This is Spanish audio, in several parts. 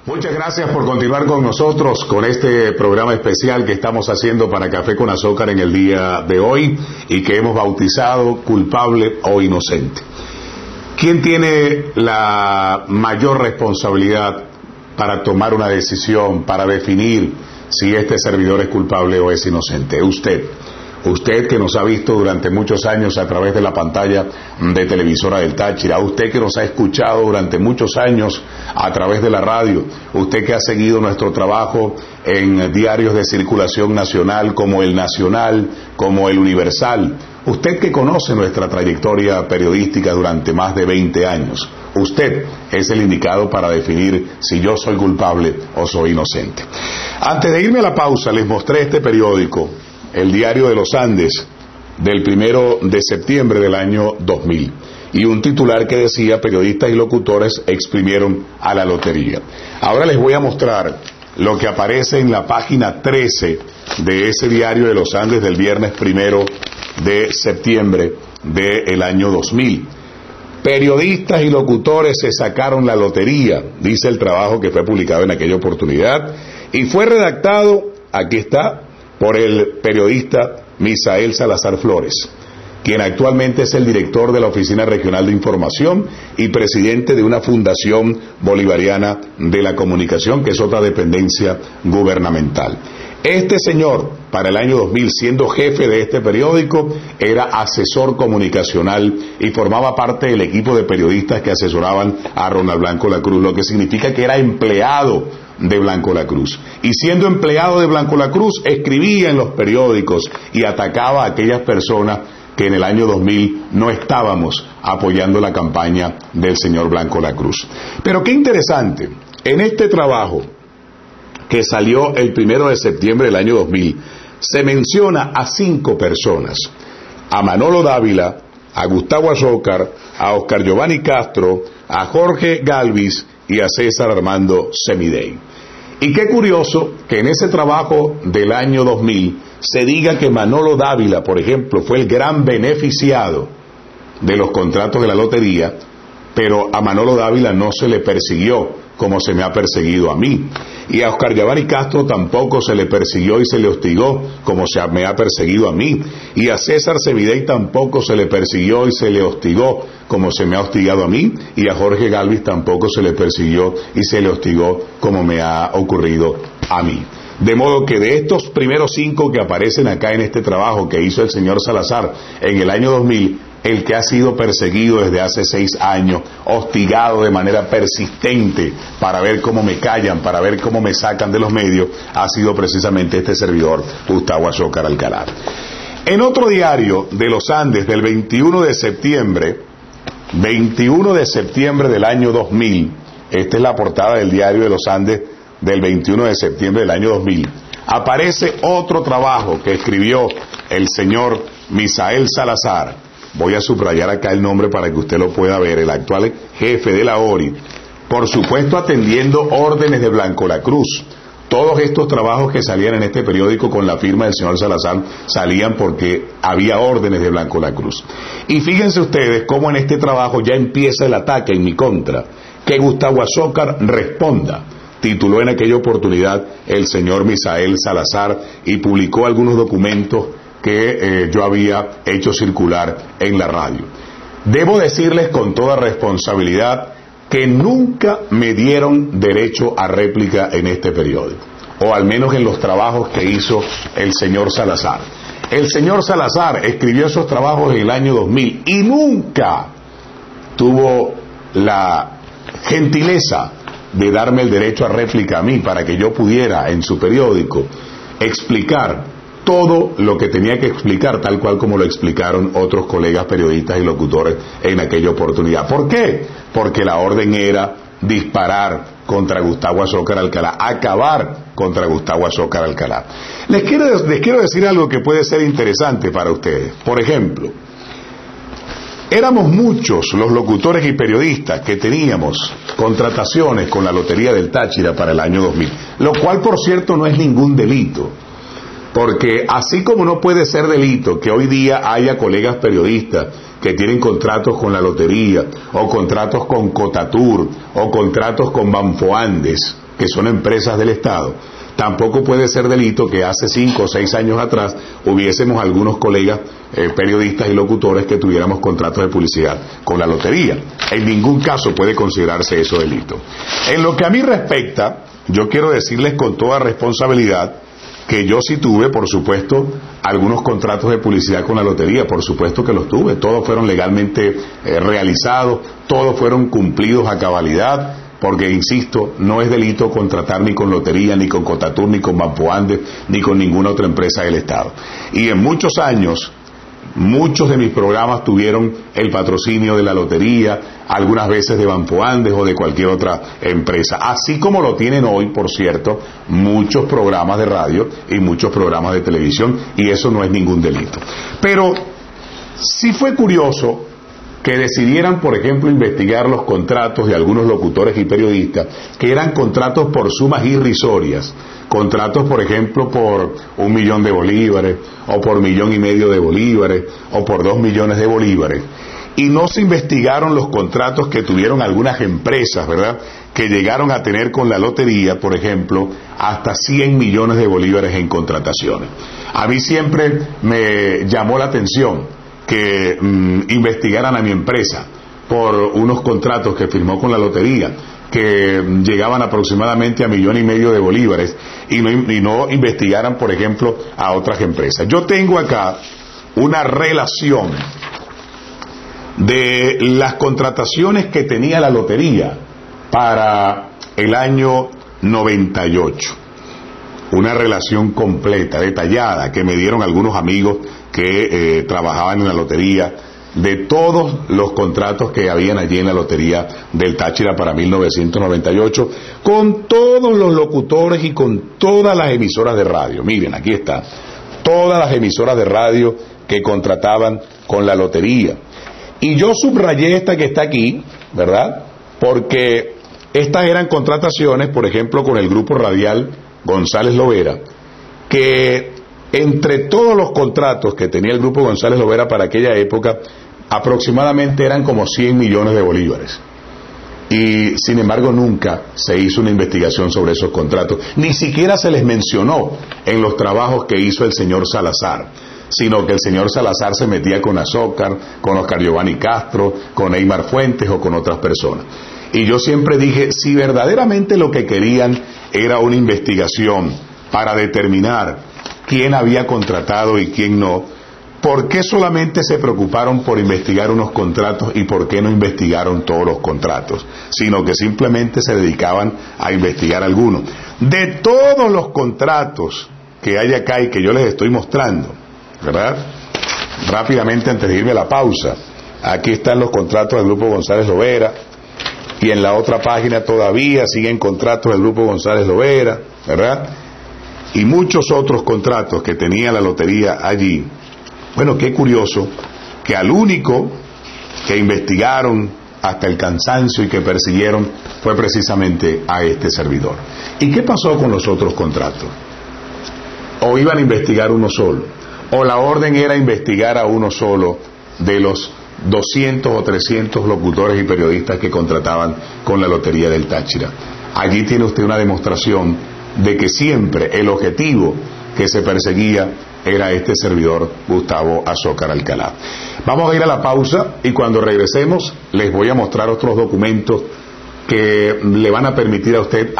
Muchas gracias por continuar con nosotros con este programa especial que estamos haciendo para Café con Azúcar en el día de hoy y que hemos bautizado Culpable o Inocente. ¿Quién tiene la mayor responsabilidad para tomar una decisión, para definir si este servidor es culpable o es inocente? Usted que nos ha visto durante muchos años a través de la pantalla de televisora del Táchira, usted que nos ha escuchado durante muchos años a través de la radio, usted que ha seguido nuestro trabajo en diarios de circulación nacional como El Nacional, como El Universal, usted que conoce nuestra trayectoria periodística durante más de 20 años, usted es el indicado para definir si yo soy culpable o soy inocente. Antes de irme a la pausa, les mostré este periódico, El Diario de los Andes, del 1 de septiembre del año 2000, y un titular que decía: periodistas y locutores exprimieron a la lotería. Ahora les voy a mostrar lo que aparece en la página 13 de ese Diario de los Andes del viernes 1 de septiembre del año 2000. Periodistas y locutores se sacaron la lotería, dice el trabajo que fue publicado en aquella oportunidad, y fue redactado, aquí está, por el periodista Misael Salazar Flores, quien actualmente es el director de la Oficina Regional de Información y presidente de una fundación bolivariana de la comunicación, que es otra dependencia gubernamental. Este señor, para el año 2000, siendo jefe de este periódico, era asesor comunicacional y formaba parte del equipo de periodistas que asesoraban a Ronald Blanco Lacruz, lo que significa que era empleado de Blanco Lacruz. Y siendo empleado de Blanco Lacruz, escribía en los periódicos y atacaba a aquellas personas que en el año 2000 no estábamos apoyando la campaña del señor Blanco Lacruz. Pero qué interesante, en este trabajo que salió el 1 de septiembre del año 2000, se menciona a 5 personas: a Manolo Dávila, a Gustavo Azócar, a Oscar Giovanni Castro, a Jorge Galvis y a César Armando Semidey. Y qué curioso que en ese trabajo del año 2000 se diga que Manolo Dávila, por ejemplo, fue el gran beneficiado de los contratos de la lotería, pero a Manolo Dávila no se le persiguió como se me ha perseguido a mí. Y a Oscar Giovanni Castro tampoco se le persiguió y se le hostigó como se me ha perseguido a mí. Y a César Semidey tampoco se le persiguió y se le hostigó como se me ha hostigado a mí. Y a Jorge Galvis tampoco se le persiguió y se le hostigó como me ha ocurrido a mí. De modo que de estos primeros 5 que aparecen acá en este trabajo que hizo el señor Salazar en el año 2000, el que ha sido perseguido desde hace 6 años, hostigado de manera persistente para ver cómo me callan, para ver cómo me sacan de los medios, ha sido precisamente este servidor, Gustavo Azócar Alcalá. En otro diario de los Andes del 21 de septiembre del año 2000, esta es la portada del Diario de los Andes del 21 de septiembre del año 2000, aparece otro trabajo que escribió el señor Misael Salazar. Voy a subrayar acá el nombre para que usted lo pueda ver, el actual jefe de la ORI, por supuesto atendiendo órdenes de Blanco Lacruz. Todos estos trabajos que salían en este periódico con la firma del señor Salazar salían porque había órdenes de Blanco Lacruz. Y fíjense ustedes cómo en este trabajo ya empieza el ataque en mi contra. Que Gustavo Azócar responda, tituló en aquella oportunidad el señor Misael Salazar y publicó algunos documentos que yo había hecho circular en la radio. Debo decirles con toda responsabilidad que nunca me dieron derecho a réplica en este periódico, o al menos en los trabajos que hizo el señor Salazar. El señor Salazar escribió esos trabajos en el año 2000 y nunca tuvo la gentileza de darme el derecho a réplica a mí para que yo pudiera en su periódico explicar todo lo que tenía que explicar, tal cual como lo explicaron otros colegas periodistas y locutores en aquella oportunidad. ¿Por qué? Porque la orden era disparar contra Gustavo Azócar Alcalá, acabar contra Gustavo Azócar Alcalá. Les quiero decir algo que puede ser interesante para ustedes. Por ejemplo, éramos muchos los locutores y periodistas que teníamos contrataciones con la Lotería del Táchira para el año 2000, lo cual, por cierto, no es ningún delito. Porque así como no puede ser delito que hoy día haya colegas periodistas que tienen contratos con la lotería, o contratos con Cotatur, o contratos con Banfoandes, que son empresas del Estado, tampoco puede ser delito que hace 5 o 6 años atrás hubiésemos algunos colegas periodistas y locutores que tuviéramos contratos de publicidad con la lotería. En ningún caso puede considerarse eso delito. En lo que a mí respecta, yo quiero decirles con toda responsabilidad que yo sí tuve, por supuesto, algunos contratos de publicidad con la lotería, por supuesto que los tuve, todos fueron legalmente realizados, todos fueron cumplidos a cabalidad, porque, insisto, no es delito contratar ni con lotería, ni con Cotatur, ni con Banco Andes, ni con ninguna otra empresa del Estado. Y en muchos años, muchos de mis programas tuvieron el patrocinio de la lotería, algunas veces de Banco Andes o de cualquier otra empresa, así como lo tienen hoy, por cierto, muchos programas de radio y muchos programas de televisión, y eso no es ningún delito. Pero sí fue curioso que decidieran, por ejemplo, investigar los contratos de algunos locutores y periodistas, que eran contratos por sumas irrisorias, contratos, por ejemplo, por 1 millón de bolívares, o por 1,5 millones de bolívares, o por 2 millones de bolívares, y no se investigaron los contratos que tuvieron algunas empresas, ¿verdad?, que llegaron a tener con la lotería, por ejemplo, hasta 100 millones de bolívares en contrataciones. A mí siempre me llamó la atención que investigaran a mi empresa por unos contratos que firmó con la lotería, que llegaban aproximadamente a 1,5 millones de bolívares, y no investigaran, por ejemplo, a otras empresas. Yo tengo acá una relación de las contrataciones que tenía la lotería para el año 98. Una relación completa, detallada, que me dieron algunos amigos que trabajaban en la lotería, de todos los contratos que habían allí en la lotería del Táchira para 1998, con todos los locutores y con todas las emisoras de radio. Miren, aquí está, todas las emisoras de radio que contrataban con la lotería. Y yo subrayé esta que está aquí, ¿verdad?, porque estas eran contrataciones, por ejemplo, con el grupo radial González Lovera, que entre todos los contratos que tenía el grupo González Lovera para aquella época, aproximadamente eran como 100 millones de bolívares. Y sin embargo nunca se hizo una investigación sobre esos contratos, ni siquiera se les mencionó en los trabajos que hizo el señor Salazar, sino que el señor Salazar se metía con Azócar, con Oscar Giovanni Castro, con Eymar Fuentes o con otras personas. Y yo siempre dije, si verdaderamente lo que querían era una investigación para determinar quién había contratado y quién no, ¿por qué solamente se preocuparon por investigar unos contratos y por qué no investigaron todos los contratos? Sino que simplemente se dedicaban a investigar algunos. De todos los contratos que hay acá y que yo les estoy mostrando, ¿verdad?, rápidamente antes de irme a la pausa, aquí están los contratos del grupo González Lovera, y en la otra página todavía siguen contratos del grupo González Lovera, ¿verdad?, y muchos otros contratos que tenía la lotería allí. Bueno, qué curioso que al único que investigaron hasta el cansancio y que persiguieron fue precisamente a este servidor. ¿Y qué pasó con los otros contratos? ¿O iban a investigar uno solo? ¿O la orden era investigar a uno solo de los 200 o 300 locutores y periodistas que contrataban con la lotería del Táchira? Allí tiene usted una demostración de que siempre el objetivo que se perseguía era este servidor Gustavo Azócar Alcalá. Vamos a ir a la pausa y cuando regresemos les voy a mostrar otros documentos que le van a permitir a usted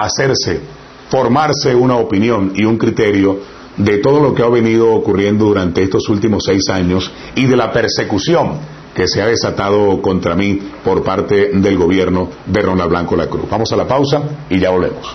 formarse una opinión y un criterio de todo lo que ha venido ocurriendo durante estos últimos 6 años y de la persecución que se ha desatado contra mí por parte del gobierno de Ronald Blanco Lacruz. Vamos a la pausa y ya volvemos.